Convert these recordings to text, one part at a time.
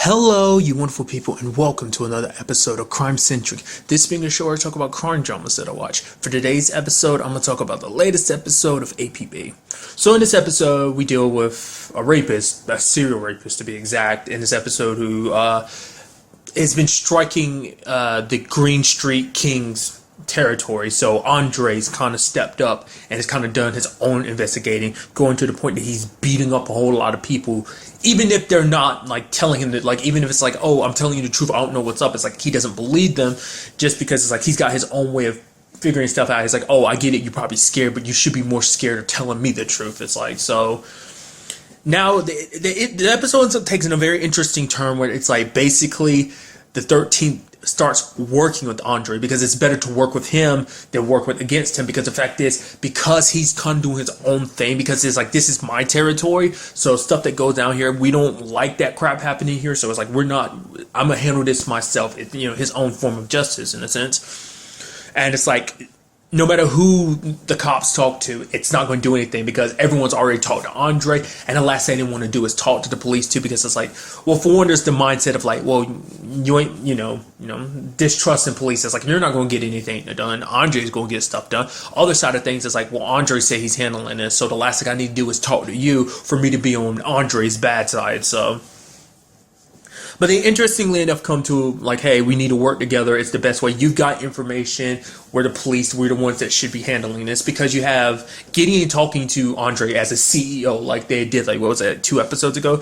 Hello, you wonderful people, and welcome to another episode of Crime Centric. This being a show where I talk about crime dramas that I watch. For today's episode, I'm going to talk about the latest episode of APB. So in this episode, we deal with a rapist, a serial rapist to be exact, in this episode who has been striking the Green Street Kings territory. So Andre's kind of stepped up and has kind of done his own investigating, going to the point that he's beating up a whole lot of people, even if they're not like telling him that, like, even if it's like, oh, I'm telling you the truth, I don't know what's up. It's like he doesn't believe them just because it's like he's got his own way of figuring stuff out. He's like, oh, I get it, you're probably scared, but you should be more scared of telling me the truth. It's like, so now the episode takes in a very interesting turn where it's like basically the 13th starts working with Andre because it's better to work with him than work with against him, because the fact is, because he's kind of doing his own thing, because it's like, this is my territory, so stuff that goes down here, we don't like that crap happening here, so it's like, I'm gonna handle this myself. His own form of justice in a sense. And it's like, no matter who the cops talk to, it's not going to do anything because everyone's already talked to Andre, and the last thing they want to do is talk to the police too, because it's like, well, for one, there's the mindset of like, well, you ain't, distrusting police. It's like, you're not going to get anything done. Andre's going to get stuff done. Other side of things is like, well, Andre said he's handling this, so the last thing I need to do is talk to you for me to be on Andre's bad side. So. But they interestingly enough come to like, hey, we need to work together. It's the best way. You've got information. We're the police. We're the ones that should be handling this, because you have Gideon talking to Andre as a CEO, like they did, like, what was that, 2 episodes ago?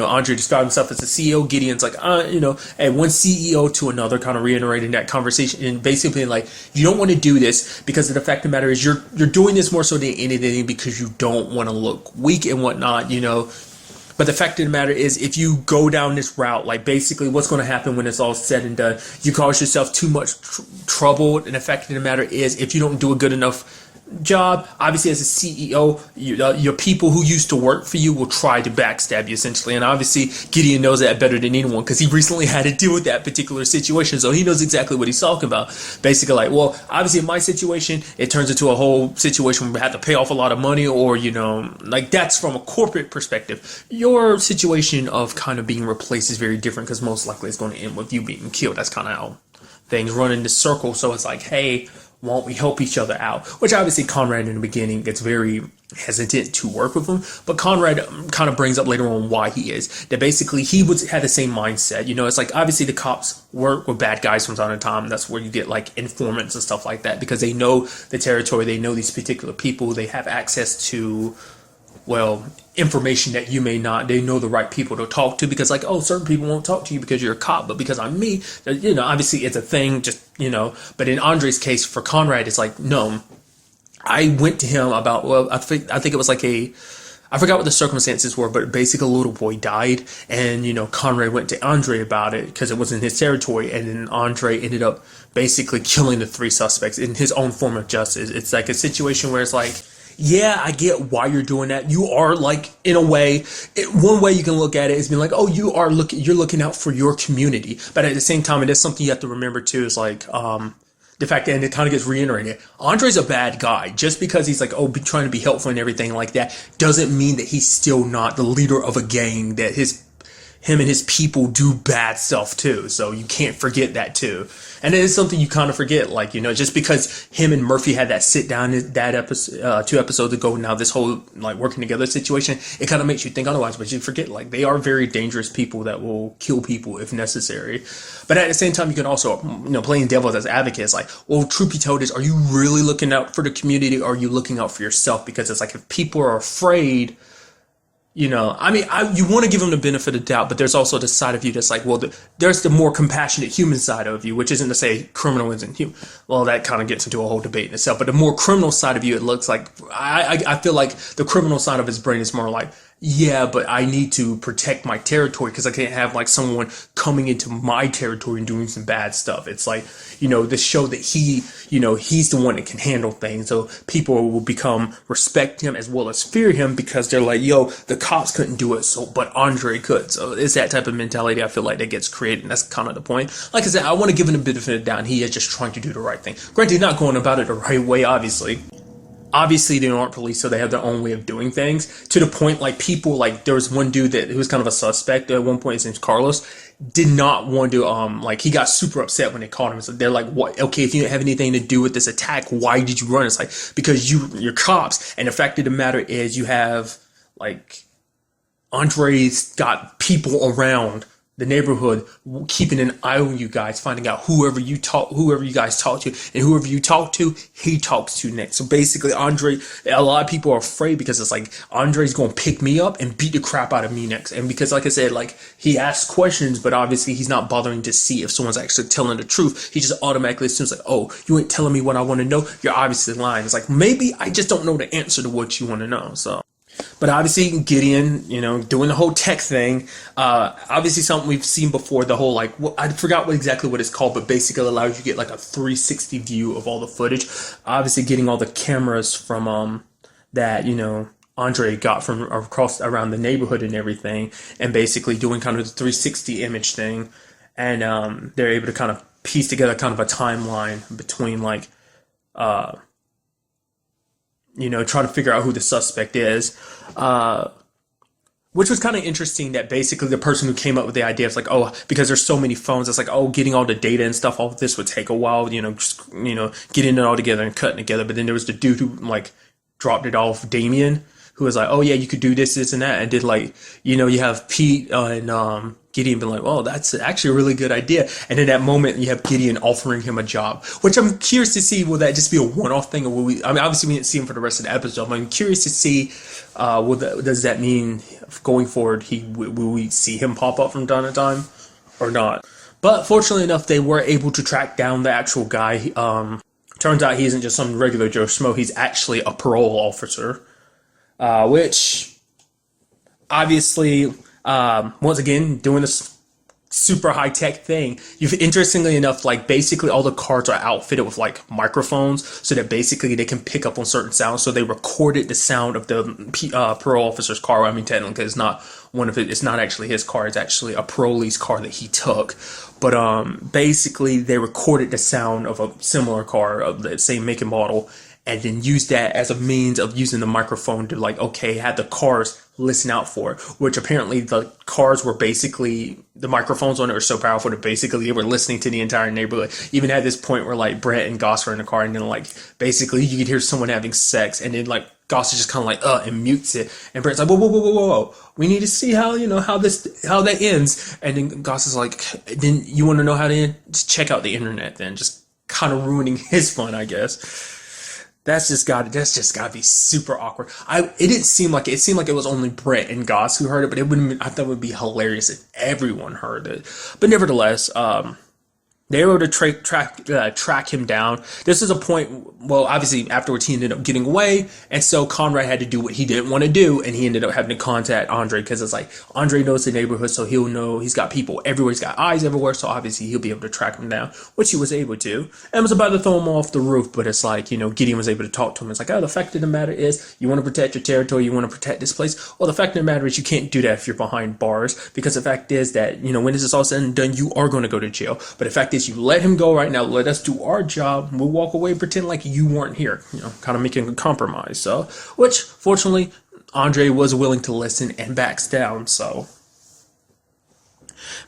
Andre described himself as a CEO. Gideon's like, hey, one CEO to another, kind of reiterating that conversation and basically like, you don't want to do this because the fact of the matter is you're doing this more so than anything because you don't want to look weak and whatnot, But the fact of the matter is, if you go down this route, like basically what's going to happen when it's all said and done, you cause yourself too much trouble. And the fact of the matter is, if you don't do a good enough job, obviously as a CEO, your people who used to work for you will try to backstab you essentially. And obviously Gideon knows that better than anyone because he recently had to deal with that particular situation. So he knows exactly what he's talking about. Basically like, well, obviously in my situation, it turns into a whole situation where we have to pay off a lot of money, or, like that's from a corporate perspective. Your situation of kind of being replaced is very different because most likely it's going to end with you being killed. That's kind of how things run in this circle. So it's like, hey, won't we help each other out? Which obviously Conrad in the beginning gets very hesitant to work with him, but Conrad kind of brings up later on why he is. That basically he had the same mindset. It's like obviously the cops work with bad guys from time to time. That's where you get like informants and stuff like that, because they know the territory, they know these particular people, they have access to, well, information that you may not. They know the right people to talk to, because like, oh, certain people won't talk to you because you're a cop, but because I'm me, obviously it's a thing, just, but in Andre's case, for Conrad, it's like, no, I went to him about, well, I think it was like I forgot what the circumstances were, but basically a little boy died, and, Conrad went to Andre about it because it was in his territory, and then Andre ended up basically killing the 3 suspects in his own form of justice. It's like a situation where it's like, yeah, I get why you're doing that. You are like, in a way, one way you can look at it is being like, oh, you're looking out for your community. But at the same time, and that's something you have to remember too, is like, the fact that, and it kind of gets reiterated, Andre's a bad guy. Just because he's like, trying to be helpful and everything like that, doesn't mean that he's still not the leader of a gang, that him and his people do bad stuff too. So you can't forget that too. And it is something you kind of forget, like, just because him and Murphy had that sit down that episode, 2 episodes ago, now this whole like working together situation, it kind of makes you think otherwise, but you forget, like, they are very dangerous people that will kill people if necessary. But at the same time, you can also, playing devil's as advocates, like, well, truth be told is, are you really looking out for the community, or are you looking out for yourself? Because it's like, if people are afraid, you want to give them the benefit of doubt, but there's also the side of you that's like, well, there's the more compassionate human side of you, which isn't to say criminal isn't human. Well, that kind of gets into a whole debate in itself. But the more criminal side of you, it looks like, I feel like the criminal side of his brain is more like, yeah, but I need to protect my territory because I can't have like someone coming into my territory and doing some bad stuff. It's like, the show that he's the one that can handle things. So people will respect him as well as fear him, because they're like, yo, the cops couldn't do it, but Andre could. So it's that type of mentality I feel like that gets created. And that's kind of the point. Like I said, I want to give him a benefit of the doubt. He is just trying to do the right thing. Granted, not going about it the right way, obviously. obviously they aren't police, so they have their own way of doing things, to the point like people, like there was one dude that who was kind of a suspect at one point, his name's Carlos, did not want to like, he got super upset when they caught him. So they're like, what, okay, if you didn't have anything to do with this attack, why did you run? It's like, because you're cops, and the fact of the matter is you have like Andre's got people around the neighborhood keeping an eye on you guys, finding out whoever you guys talk to, and whoever you talk to, he talks to next. So basically, Andre, a lot of people are afraid because it's like, Andre's going to pick me up and beat the crap out of me next. And because, like I said, like, he asks questions, but obviously he's not bothering to see if someone's actually telling the truth. He just automatically assumes like, oh, you ain't telling me what I want to know, you're obviously lying. It's like, maybe I just don't know the answer to what you want to know. So, but obviously Gideon, doing the whole tech thing, obviously something we've seen before, the whole like, I forgot exactly what it's called, but basically allows you to get like a 360 view of all the footage. Obviously getting all the cameras from that, Andre got from across around the neighborhood and everything, and basically doing kind of the 360 image thing. And they're able to kind of piece together kind of a timeline between like, trying to figure out who the suspect is, which was kind of interesting, that basically the person who came up with the idea is like, oh, because there's so many phones, it's like, oh, getting all the data and stuff off of this would take a while, getting it all together and cutting it together. But then there was the dude who like dropped it off, Damien, who was like, oh yeah, you could do this and that, and did like, you have Pete and Gideon been like, oh, that's actually a really good idea. And in that moment, you have Gideon offering him a job, which I'm curious to see, will that just be a one-off thing, or will we, I mean, obviously we didn't see him for the rest of the episode, but I'm curious to see, does that mean going forward, will we see him pop up from time to time or not? But fortunately enough, they were able to track down the actual guy. Turns out he isn't just some regular Joe Schmo, he's actually a parole officer, which obviously, once again, doing this super high tech thing. Interestingly enough, like basically all the cars are outfitted with like microphones, so that basically they can pick up on certain sounds. So they recorded the sound of the parole officer's car. I mean, technically, it's not it's not actually his car. It's actually a parolee's car that he took. But basically, they recorded the sound of a similar car of the same make and model, and then use that as a means of using the microphone to like, okay, have the cars listen out for it, which apparently the cars were basically, the microphones on it were so powerful that basically they were listening to the entire neighborhood. Even at this point where like Brett and Goss were in the car, and then like basically you could hear someone having sex, and then like Goss is just kind of like and mutes it, and Brett's like, whoa, we need to see how how that ends. And then Goss is like, then you want to know how to end? Just check out the internet then. Just kind of ruining his fun, I guess. That's just got to be super awkward. It seemed like it was only Brett and Goss who heard it, but I thought it would be hilarious if everyone heard it. But nevertheless, they were able to track him down. This is a point, well, obviously afterwards he ended up getting away, and so Conrad had to do what he didn't want to do, and he ended up having to contact Andre, because it's like, Andre knows the neighborhood, so he'll know, he's got people everywhere, he's got eyes everywhere, so obviously he'll be able to track him down, which he was able to, and was about to throw him off the roof, but it's like, Gideon was able to talk to him. It's like, oh, the fact of the matter is, you want to protect your territory, you want to protect this place, well, the fact of the matter is, you can't do that if you're behind bars, because the fact is that, when this is all said and done, you are going to go to jail, but the fact is, you let him go right now, let us do our job, we'll walk away and pretend like you weren't here, kind of making a compromise. So, which fortunately Andre was willing to listen and backs down. So,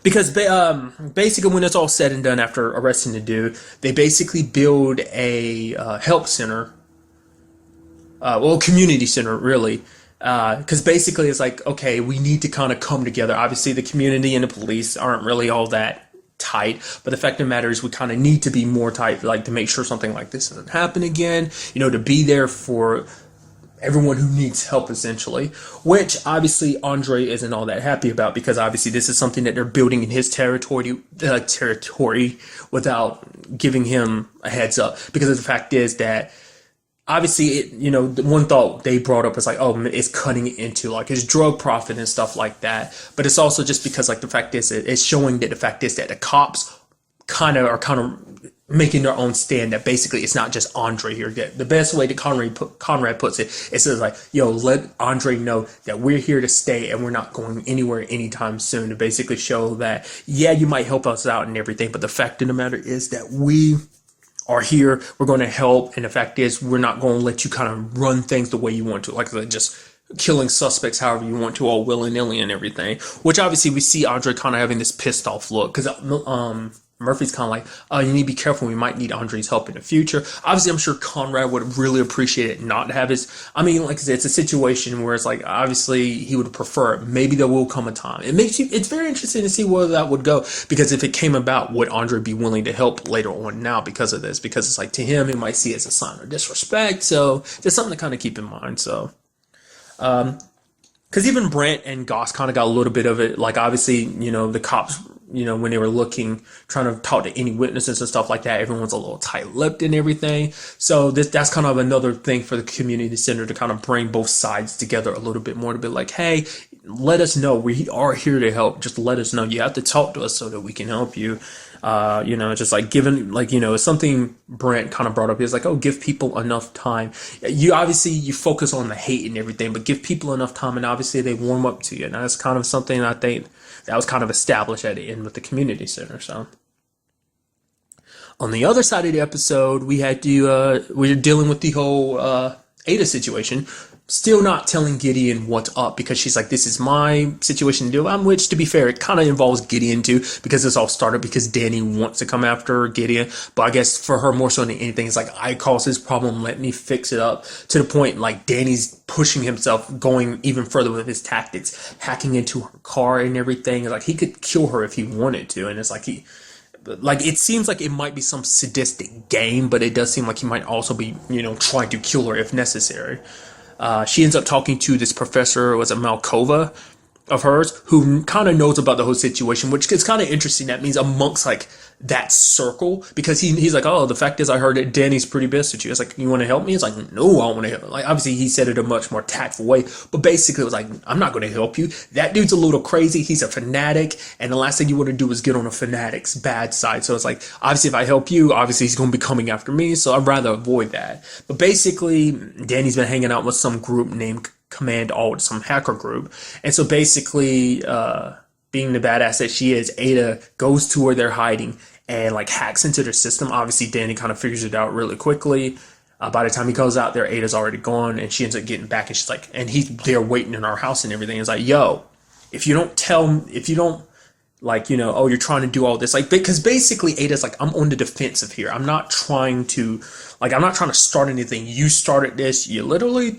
because basically when it's all said and done, after arresting the dude, they basically build a help center, community center really. Because basically it's like, okay, we need to kind of come together. Obviously the community and the police aren't really all that tight, but the fact of the matter is we kind of need to be more tight, like to make sure something like this doesn't happen again, to be there for everyone who needs help, essentially, which obviously Andre isn't all that happy about, because obviously this is something that they're building in his territory without giving him a heads up, because the fact is that obviously, the one thought they brought up was like, oh, it's cutting into like his drug profit and stuff like that. But it's also just because like the fact is, it's showing that the fact is that the cops are kind of making their own stand, that basically it's not just Andre here. The best way that Conrad puts it, it says like, yo, let Andre know that we're here to stay and we're not going anywhere anytime soon, to basically show that, yeah, you might help us out and everything, but the fact of the matter is that we are here. We're going to help. And the fact is, we're not going to let you kind of run things the way you want to, like just killing suspects however you want to, all willy-nilly and everything. Which obviously we see Andre kind of having this pissed off look, because Murphy's kind of like, oh, you need to be careful. We might need Andre's help in the future. Obviously, I'm sure Conrad would really appreciate it not to have his. I mean, like I said, it's a situation where it's like, obviously, he would prefer it. Maybe there will come a time. It's very interesting to see where that would go, because if it came about, would Andre be willing to help later on now because of this? Because it's like, to him, he might see it as a sign of disrespect. So there's something to kind of keep in mind. So, because even Brent and Goss kind of got a little bit of it. Like, obviously, the cops, when they were trying to talk to any witnesses and stuff like that, everyone's a little tight-lipped and everything. So that's kind of another thing for the community center to kind of bring both sides together a little bit more, to be like, hey, let us know. We are here to help. Just let us know. You have to talk to us so that we can help you. Just like giving, it's something Brent kind of brought up. He was like, oh, give people enough time. You focus on the hate and everything, but give people enough time, and obviously they warm up to you. And that's kind of something I think that was kind of established at the end with the community center. So on the other side of the episode, we were dealing with the whole Ada situation. Still not telling Gideon what's up, because she's like, this is my situation to deal with. Which, to be fair, it kind of involves Gideon too, because this all started because Danny wants to come after Gideon. But I guess for her, more so than anything, it's like, I caused this problem, let me fix it up, to the point like Danny's pushing himself, going even further with his tactics, hacking into her car and everything. Like, he could kill her if he wanted to, and it's like it seems like it might be some sadistic game, but it does seem like he might also be, trying to kill her if necessary. She ends up talking to this professor, was it Malkova, of hers, who kind of knows about the whole situation, which is kind of interesting. That means amongst like that circle, because he's like, oh, the fact is, I heard that Danny's pretty pissed at you. It's like, you want to help me? It's like, no, I don't want to help. Like, obviously he said it a much more tactful way, but basically it was like, I'm not going to help you. That dude's a little crazy. He's a fanatic, and the last thing you want to do is get on a fanatic's bad side. So it's like, obviously if I help you, obviously he's going to be coming after me, so I'd rather avoid that. But basically, Danny's been hanging out with some group named Command Alt, some hacker group. And so basically, being the badass that she is, Ada goes to where they're hiding and like hacks into their system. Obviously, Danny kind of figures it out really quickly. By the time he goes out there, Ada's already gone, and she ends up getting back, and she's like, and he's there waiting in our house and everything. It's like, yo, if you don't like, oh, you're trying to do all this, like, because basically Ada's like, I'm on the defensive here. I'm not trying to start anything. You started this. You literally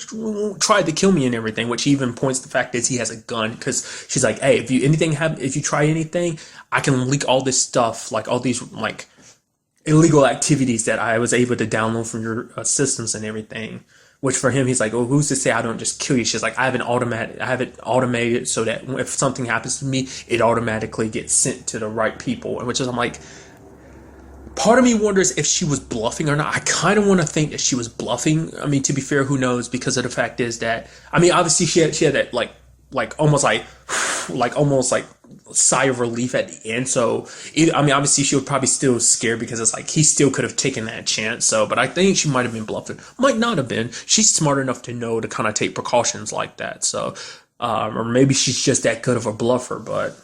tried to kill me and everything, which even points to the fact is he has a gun, because she's like, hey, if you try anything, I can leak all this stuff, like all these like illegal activities that I was able to download from your systems and everything. Which for him, he's like, oh, who's to say I don't just kill you? She's like, I have it automated so that if something happens to me, it automatically gets sent to the right people. And which is, I'm like, part of me wonders if she was bluffing or not. I kind of want to think that she was bluffing. I mean, to be fair, who knows? Because of the fact is that, I mean, obviously she had that almost like sigh of relief at the end. So, I mean, obviously she was probably still scared, because it's like he still could have taken that chance. So, but I think she might have been bluffing. Might not have been. She's smart enough to know to kind of take precautions like that. So, or maybe she's just that good of a bluffer, but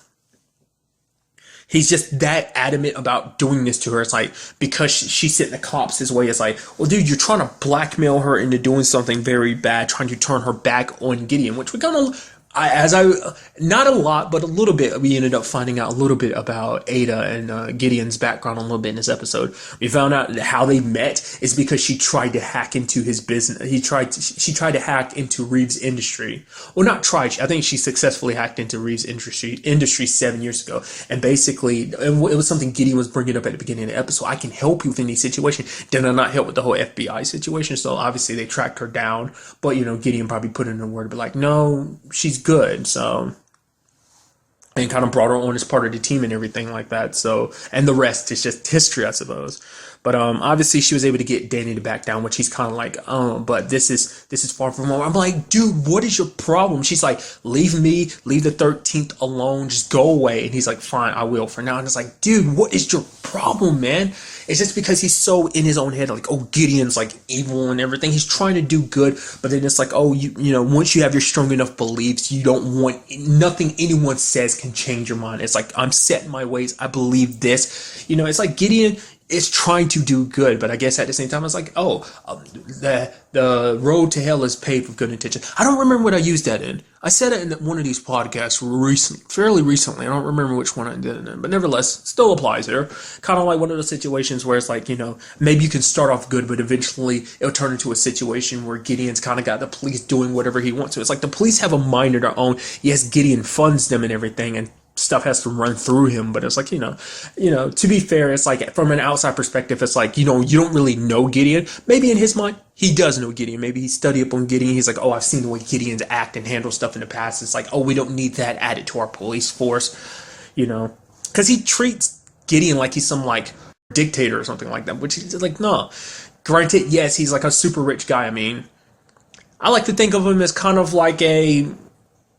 he's just that adamant about doing this to her. It's like, because she's sitting the cops his way. It's like, well, dude, you're trying to blackmail her into doing something very bad, trying to turn her back on Gideon, which we kind of, not a lot, but a little bit. We ended up finding out a little bit about Ada and Gideon's background a little bit in this episode. We found out how they met is because she tried to hack into his business. She tried to hack into Reeves Industry. Well, not tried. I think she successfully hacked into Reeves Industry 7 years ago. And basically, it was something Gideon was bringing up at the beginning of the episode. I can help you with any situation. Did I not help with the whole FBI situation? So obviously they tracked her down. But, Gideon probably put in a word to be like, no, she's good. So, and kind of brought her on as part of the team and everything like that. So, and the rest is just history, I suppose. But obviously she was able to get Danny to back down, which he's kind of like, but this is far from home. I'm like, dude, what is your problem? She's like, leave the 13th alone, just go away. And he's like, fine, I will for now. And it's like, dude, what is your problem, man? It's just because he's so in his own head, like, oh, Gideon's like evil and everything. He's trying to do good, but then it's like, oh, once you have your strong enough beliefs, you don't want nothing anyone says can change your mind. It's like, I'm set in my ways. I believe this. It's like Gideon. is trying to do good, but I guess at the same time, it's like, the road to hell is paved with good intention. I don't remember what I used that in. I said it in one of these podcasts fairly recently. I don't remember which one I did it in, but nevertheless, still applies here. Kind of like one of those situations where it's like, maybe you can start off good, but eventually it'll turn into a situation where Gideon's kind of got the police doing whatever he wants to. It's like the police have a mind of their own. Yes, Gideon funds them and everything, and stuff has to run through him, but it's like, to be fair, it's like from an outside perspective, it's like, you don't really know Gideon. Maybe in his mind, he does know Gideon. Maybe he studied up on Gideon. He's like, oh, I've seen the way Gideon's act and handle stuff in the past. It's like, oh, we don't need that added to our police force, because he treats Gideon like he's some like dictator or something like that, which is like, no. Granted, yes, he's like a super rich guy. I mean, I like to think of him as kind of like a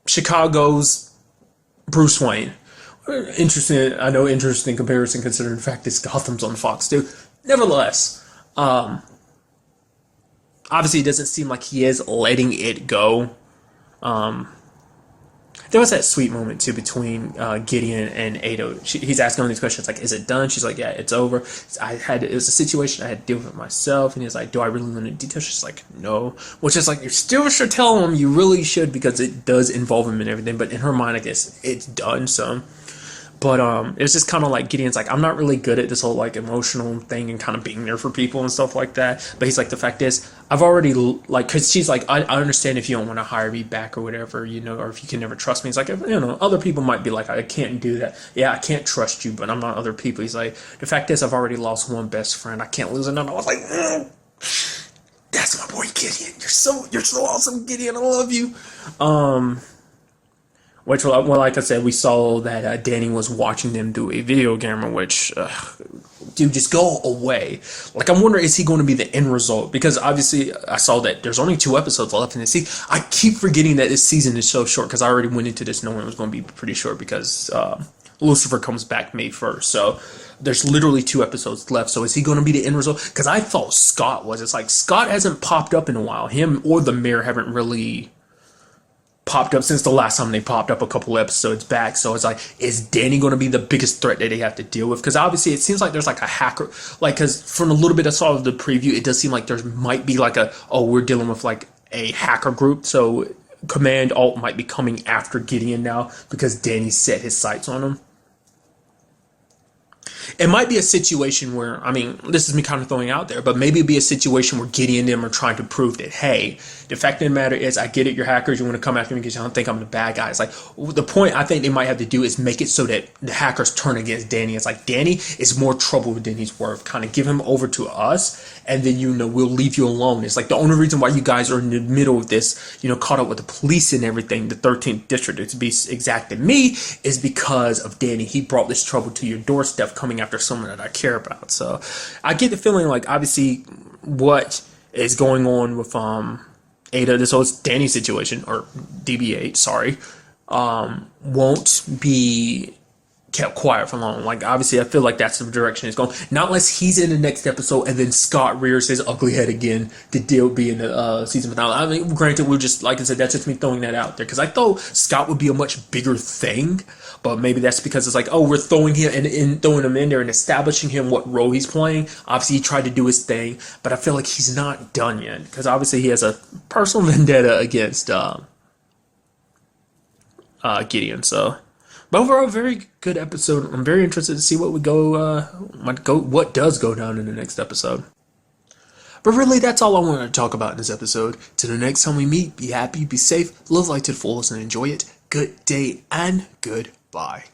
Chicago's Bruce Wayne. Interesting comparison considering the fact that Gotham's on Fox too. Nevertheless, obviously it doesn't seem like he is letting it go. There was that sweet moment too between Gideon and Ada. He's asking all these questions like, "Is it done?" She's like, "Yeah, it's over." It was a situation I had to deal with it myself, and he's like, "Do I really want to detail?" She's like, "No," which is like, you still should tell him. You really should, because it does involve him and everything. But in her mind, I guess it's done. So. But it was just kind of like Gideon's like, I'm not really good at this whole like emotional thing and kind of being there for people and stuff like that. But he's like, the fact is, I've already like, because she's like, I understand if you don't want to hire me back or whatever, or if you can never trust me. He's like, other people might be like, I can't do that. Yeah, I can't trust you, but I'm not other people. He's like, the fact is, I've already lost one best friend. I can't lose another. I was like, that's my boy Gideon. You're so awesome, Gideon. I love you. Which, well, like I said, we saw that Danny was watching them do a video camera, which, dude, just go away. Like, I'm wondering, is he going to be the end result? Because obviously, I saw that there's only 2 episodes left in the season. I keep forgetting that this season is so short, because I already went into this knowing it was going to be pretty short, because Lucifer comes back May 1st. So there's literally 2 episodes left. So is he going to be the end result? Because I thought Scott was. It's like, Scott hasn't popped up in a while. Him or the mayor haven't really popped up since the last time they popped up a couple episodes back. So it's like, is Danny going to be the biggest threat that they have to deal with? Because obviously it seems like there's like a hacker, like, because from a little bit I saw of the preview, it does seem like there might be like we're dealing with like a hacker group. So Command Alt might be coming after Gideon now because Danny set his sights on him. It might be a situation where, I mean, this is me kind of throwing out there, but maybe it'd be a situation where Gideon and them are trying to prove that, hey, the fact of the matter is, I get it, you're hackers, you want to come after me because you don't think I'm the bad guy. It's like, the point I think they might have to do is make it so that the hackers turn against Danny. It's like, Danny is more trouble than he's worth. Kind of give him over to us, and then, we'll leave you alone. It's like, the only reason why you guys are in the middle of this, caught up with the police and everything, the 13th district, to be exact, than me, is because of Danny. He brought this trouble to your doorstep, coming after someone that I care about. So I get the feeling like, obviously, what is going on with Ada, this whole Danny situation, or DB8, sorry, won't be kept quiet for long. Like, obviously, I feel like that's the direction it's going. Not unless he's in the next episode and then Scott rears his ugly head again to be in the season finale. I mean, granted, we're just, like I said, that's just me throwing that out there, because I thought Scott would be a much bigger thing, but maybe that's because it's like, oh, we're throwing him and throwing him in there and establishing him what role he's playing. Obviously, he tried to do his thing, but I feel like he's not done yet, because obviously he has a personal vendetta against Gideon. So, but overall, very good episode. I'm very interested to see what what does go down in the next episode. But really, that's all I wanted to talk about in this episode. Till the next time we meet, be happy, be safe, live life to the fullest, and enjoy it. Good day and goodbye.